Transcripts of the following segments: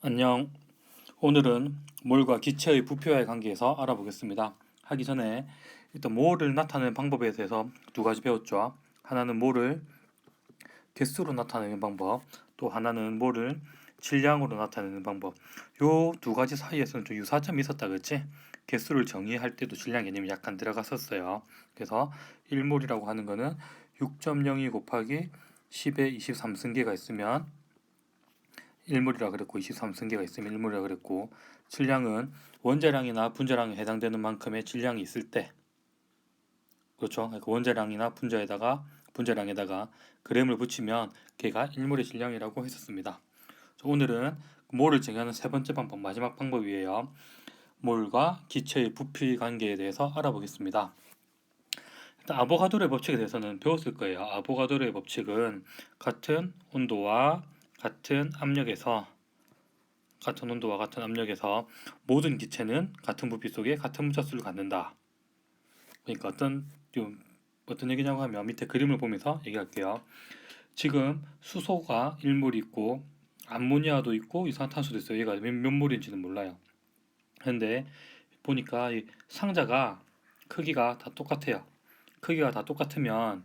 안녕. 오늘은 몰과 기체의 부피와의 관계에서 알아보겠습니다. 하기 전에 일단 몰을 나타내는 방법에 대해서 두 가지 배웠죠. 하나는 몰을 개수로 나타내는 방법, 또 하나는 몰을 질량으로 나타내는 방법. 요 두 가지 사이에서는 좀 유사점이 있었다, 그렇지? 개수를 정의할 때도 질량 개념이 약간 들어갔었어요. 그래서 1몰이라고 하는 거는 6.02 곱하기 10의 23승계가 있으면 1몰이라 그랬고 23승계가 있으면 1몰이라 그랬고, 질량은 원자량이나 분자량에 해당되는 만큼의 질량이 있을 때, 그렇죠? 그러니까 원자량이나 분자량에다가 그램을 붙이면 걔가 1몰의 질량이라고 했었습니다. 오늘은 몰을 정의하는 세 번째 방법, 마지막 방법이에요. 몰과 기체의 부피 관계에 대해서 알아보겠습니다. 일단 아보가드로의 법칙에 대해서는 배웠을 거예요. 아보가드로의 법칙은 같은 온도와 같은 압력에서 모든 기체는 같은 부피 속에 같은 문자수를 갖는다. 그러니까 어떤 얘기냐고 하면 밑에 그림을 보면서 얘기할게요. 지금 수소가 1몰이 있고 암모니아도 있고 이산화탄소도 있어요. 얘가 몇 몰인지는 몰라요. 근데 보니까 이 상자가 크기가 다 똑같아요. 크기가 다 똑같으면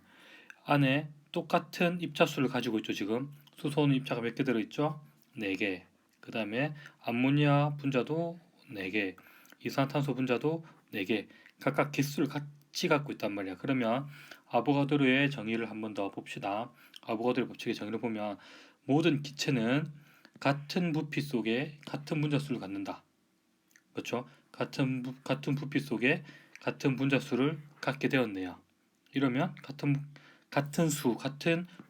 안에 똑같은 입자수를 가지고 있죠. 지금 수소는 입자가 몇 개 들어있죠? 4개. 그 다음에 암모니아 분자도 4개, 이산화탄소 분자도 4개, 각각 개수를 같이 갖고 있단 말이야. 그러면 아보가드로의 정의를 한번 더 봅시다. 아보가드로 법칙의 정의를 보면 모든 기체는 같은 부피 속에 같은 분자수를 갖는다. 그렇죠? 같은 부피 속에 같은 분자수를 갖게 되었네요. 이러면 같은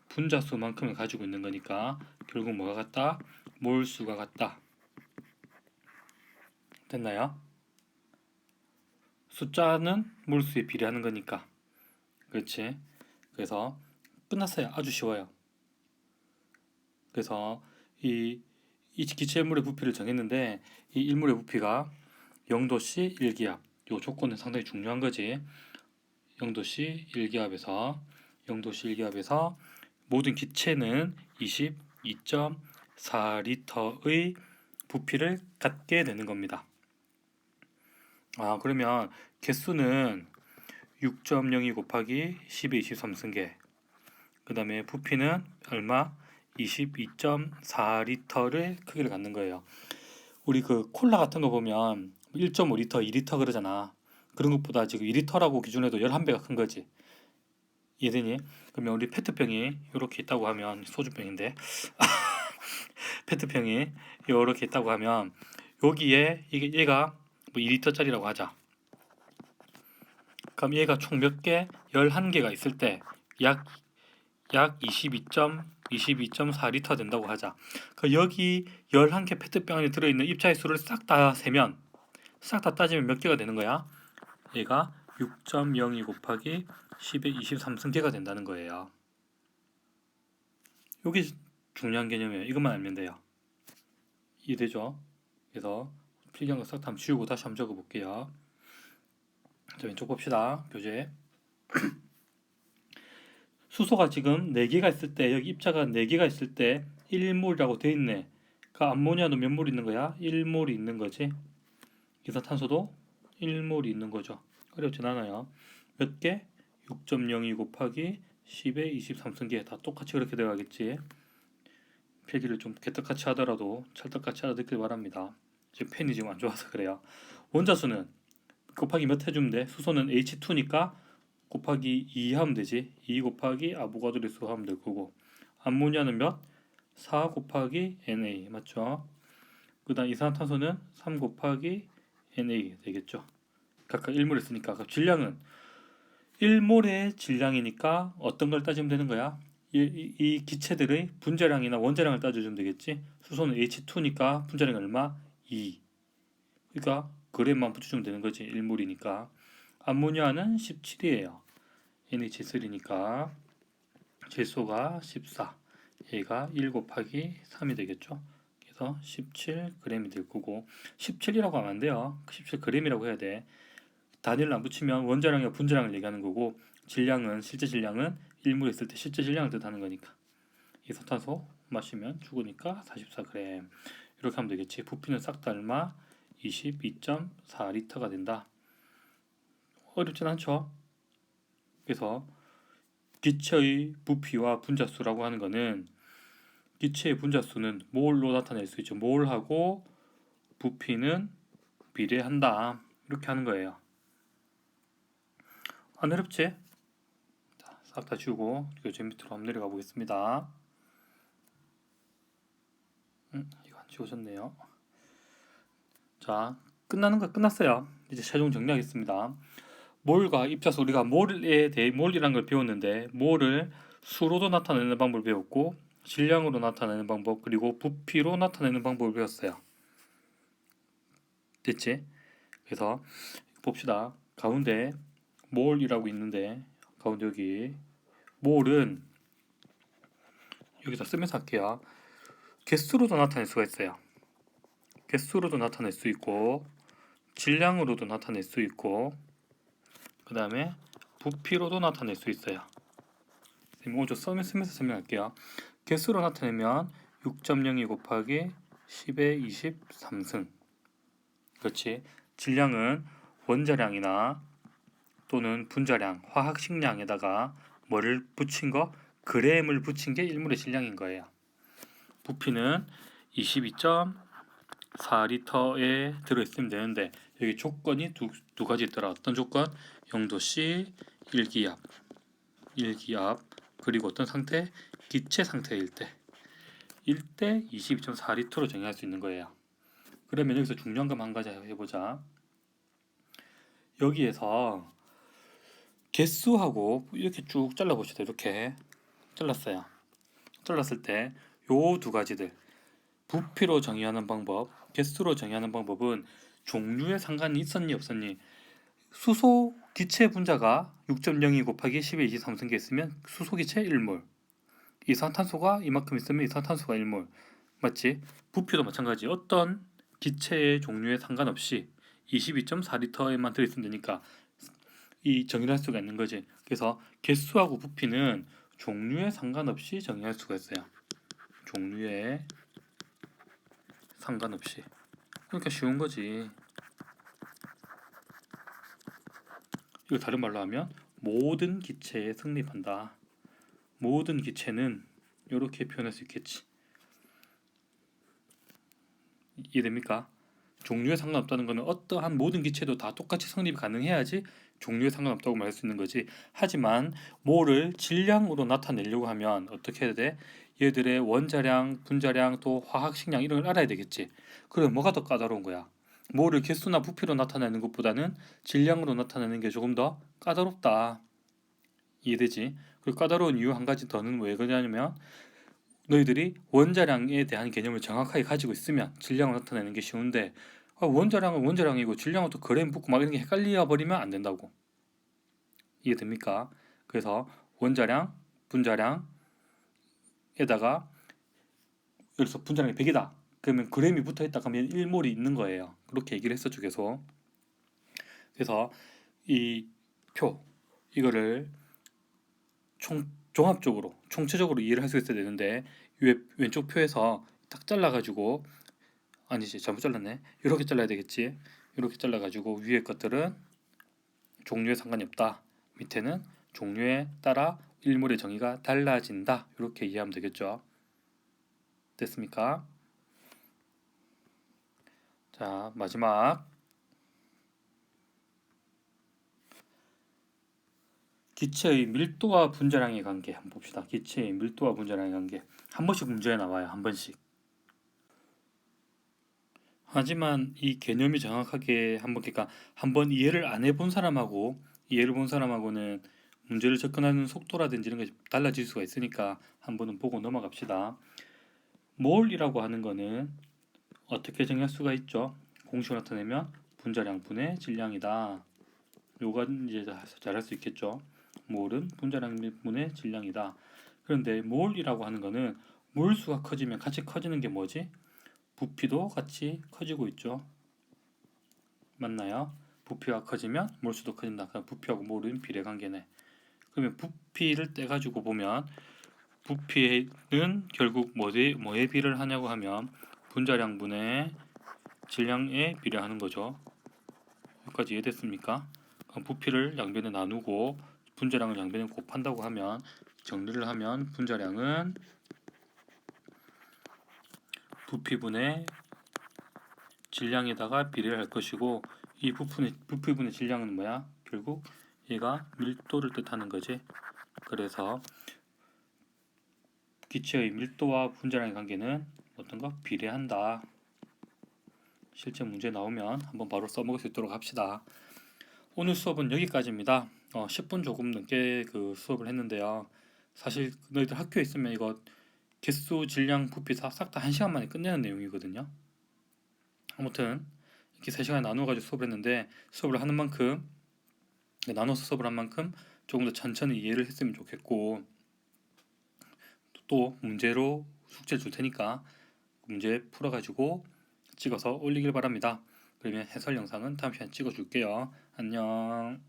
분자수만큼을 가지고 있는 거니까 결국 뭐가 같다? 몰수가 같다. 됐나요? 숫자는 몰수에 비례하는 거니까. 그렇지? 그래서 끝났어요. 아주 쉬워요. 그래서 이 기체물의 부피를 정했는데 이 일물의 부피가 0도씨 1기압. 요 조건은 상당히 중요한 거지. 0도씨 1기압에서 모든 기체는 22.4리터의 부피를 갖게 되는 겁니다. 그러면 개수는 6.02 곱하기 10의 23승계, 그 다음에 부피는 얼마? 22.4리터를 크기를 갖는 거예요. 우리 그 콜라 같은 거 보면 1.5리터, 2리터 그러잖아. 그런 것보다 지금 2리터라고 기준해도 11배가 큰 거지. 이해되니? 그러면 우리 페트병이 이렇게 있다고 하면, 소주병인데 페트병이 이렇게 있다고 하면 여기에 얘가 뭐 2리터짜리라고 하자. 그럼 얘가 총 몇 개? 11개가 있을 때 약 22.4리터 된다고 하자. 그 여기 11개 페트병 안에 들어있는 입자의 수를 싹 다 세면, 싹 다 따지면 몇 개가 되는 거야? 얘가 6.02 곱하기 10의 23승계가 된다는 거예요. 여기 중요한 개념이에요. 이것만 알면 돼요. 이해되죠? 그래서 필기한 거 싹 다 지우고 다시 한번 적어볼게요. 자, 왼쪽 봅시다. 교재. 수소가 지금 4개가 있을 때, 여기 입자가 4개가 있을 때 1몰이라고 돼 있네. 그 암모니아도 몇 몰 있는 거야? 1몰이 있는 거지. 이산탄소도 1몰이 있는 거죠. 어렵진 않아요. 몇 개? 6.02 곱하기 10의 23승계. 다 똑같이 그렇게 들어가겠지. 필기를 좀 개떡같이 하더라도 찰떡같이 알아듣길 바랍니다. 지금 펜이 지금 안 좋아서 그래요. 원자수는 곱하기 몇 해주면 돼? 수소는 H2니까 곱하기 2 하면 되지. 2 곱하기 아보가드로 수 하면 될 거고, 암모니아는 몇? 4 곱하기 Na, 맞죠? 그 다음 이산화탄소는 3 곱하기 Na 되겠죠. 각각 1몰 했으니까 질량은 1몰의 질량이니까 어떤 걸 따지면 되는 거야? 이 기체들의 분자량이나 원자량을 따져주면 되겠지. 수소는 H2니까 분자량이 얼마? 2. 그러니까 그램만 붙여주면 되는 거지. 1몰이니까. 암모니아는 17이에요. NH3니까 질소가 14. 얘가 1 곱하기 3이 되겠죠. 그래서 17g이 될 거고, 17이라고 하면 안 돼요. 17g이라고 해야 돼. 단위를 안 붙이면 원자량과 분자량을 얘기하는 거고, 실제 질량은 1몰 있을 때 실제 질량을 뜻하는 거니까. 이산탄소 마시면 죽으니까 44g. 이렇게 하면 되겠지. 부피는 싹 다 얼마? 22.4리터가 된다. 어렵진 않죠. 그래서 기체의 부피와 분자수라고 하는 거는 기체의 분자수는 몰로 나타낼 수 있죠. 몰하고 부피는 비례한다. 이렇게 하는 거예요. 안 어렵지? 싹 다 지우고 저 밑으로 한번 내려가 보겠습니다. 이거 안 지워졌네요. 자, 끝나는 거 끝났어요. 이제 최종 정리하겠습니다. 몰과 입자수, 우리가 몰에 대해 몰이라는 걸 배웠는데 몰을 수로도 나타내는 방법을 배웠고 질량으로 나타내는 방법, 그리고 부피로 나타내는 방법을 배웠어요. 됐지? 그래서 봅시다. 가운데 몰이라고 있는데 가운데 여기 몰은 여기다 쓰면서 할게요. 개수로도 나타낼 수가 있어요. 개수로도 나타낼 수 있고 질량으로도 나타낼 수 있고 그 다음에 부피로도 나타낼 수 있어요. 먼저 쓰면서 설명할게요. 개수로 나타내면 6.02 곱하기 10의 23승. 그렇지. 질량은 원자량이나 또는 분자량, 화학식량에다가 뭐를 붙인 거? 그램을 붙인 게 일몰의 질량인 거예요. 부피는 22.4리터에 들어있으면 되는데 여기 조건이 두 가지 있더라. 어떤 조건? 영도시 1기압 그리고 어떤 상태? 기체 상태일 때 22.4리터로 정의할 수 있는 거예요. 그러면 여기서 중요한 거 한 가지 해보자. 여기에서 개수하고 이렇게 쭉 잘라봅시다. 이렇게 잘랐어요. 잘랐을 때 요 두 가지들 부피로 정의하는 방법, 개수로 정의하는 방법은 종류에 상관이 있었니 없었니? 수소 기체 분자가 6.02 곱하기 10의 23승계 있으면 수소 기체 1몰, 이산탄소가 이만큼 있으면 이산탄소가 1몰. 맞지? 부피도 마찬가지. 어떤 기체의 종류에 상관없이 22.4리터에만 들어있으면 되니까 이 정의를 할 수가 있는 거지. 그래서 개수하고 부피는 종류에 상관없이 정의할 수가 있어요. 종류에 상관없이. 그러니까 쉬운 거지. 이거 다른 말로 하면 모든 기체에 성립한다. 모든 기체는 이렇게 표현할 수 있겠지. 이해됩니까? 종류에 상관없다는 것은 어떠한 모든 기체도 다 똑같이 성립이 가능해야지 종류에 상관없다고 말할 수 있는 거지. 하지만 뭐를 질량으로 나타내려고 하면 어떻게 해야 돼? 얘들의 원자량, 분자량, 또 화학식량 이런 걸 알아야 되겠지. 그럼 뭐가 더 까다로운 거야? 뭐를 개수나 부피로 나타내는 것보다는 질량으로 나타내는 게 조금 더 까다롭다. 이해되지? 그리고 까다로운 이유 한 가지 더는 왜 그러냐면 너희들이 원자량에 대한 개념을 정확하게 가지고 있으면 질량을 나타내는 게 쉬운데 원자량은 원자량이고 질량은 또 그램 붙고 막 이런 게 헷갈려 버리면 안 된다고. 이해됩니까? 그래서 원자량, 분자량에다가 여기서 분자량이 100이다. 그러면 그램이 붙어 있다 하면 1몰이 있는 거예요. 그렇게 얘기를 했었죠, 계속. 그래서 이 표 이거를 종합적으로 총체적으로 이해를 할 수 있어야 되는데 왼쪽 표에서 딱 잘라가지고 아니지 잘못 잘랐네. 이렇게 잘라야 되겠지. 이렇게 잘라가지고 위에 것들은 종류에 상관이 없다. 밑에는 종류에 따라 일몰의 정의가 달라진다. 이렇게 이해하면 되겠죠. 됐습니까? 자, 마지막 기체의 밀도와 분자량의 관계 한번 봅시다. 기체의 밀도와 분자량의 관계 한 번씩 문제에 나와요. 한 번씩. 하지만 이 개념이 정확하게 그러니까 한번 이해를 안 해본 사람하고 이해를 본 사람하고는 문제를 접근하는 속도라든지 이런 게 달라질 수가 있으니까 한번은 보고 넘어갑시다. 몰이라고 하는 거는 어떻게 정의할 수가 있죠? 공식을 나타내면 분자량 분의 질량이다. 요가 이제 잘할 수 있겠죠. 몰은 분자량 분의 질량이다. 그런데 몰이라고 하는 거는 몰수가 커지면 같이 커지는 게 뭐지? 부피도 같이 커지고 있죠. 맞나요? 부피가 커지면 몰수도 커진다. 그럼 부피하고 몰은 비례관계네. 그러면 부피를 떼가지고 보면 부피는 결국 뭐에 비를 하냐고 하면 분자량분의 질량에 비례하는 거죠. 여기까지 이해됐습니까? 그럼 부피를 양변에 나누고 분자량을 양변에 곱한다고 하면 정리를 하면 분자량은 부피분의 질량에다가 비례를 할 것이고 이 부피분의 질량은 뭐야? 결국 얘가 밀도를 뜻하는 거지. 그래서 기체의 밀도와 분자량의 관계는 어떤가? 비례한다. 실제 문제 나오면 한번 바로 써먹을 수 있도록 합시다. 오늘 수업은 여기까지입니다. 10분 조금 넘게 그 수업을 했는데요. 사실 너희들 학교에 있으면 이거 개수, 질량, 부피 싹 다 1시간 만에 끝내는 내용이거든요. 아무튼 이렇게 3시간에 나누어가지고 수업을 했는데 수업을 하는 만큼 나눠서 수업을 한 만큼 조금 더 천천히 이해를 했으면 좋겠고 또 문제로 숙제를 줄 테니까 문제 풀어가지고 찍어서 올리길 바랍니다. 그러면 해설 영상은 다음 시간에 찍어줄게요. 안녕.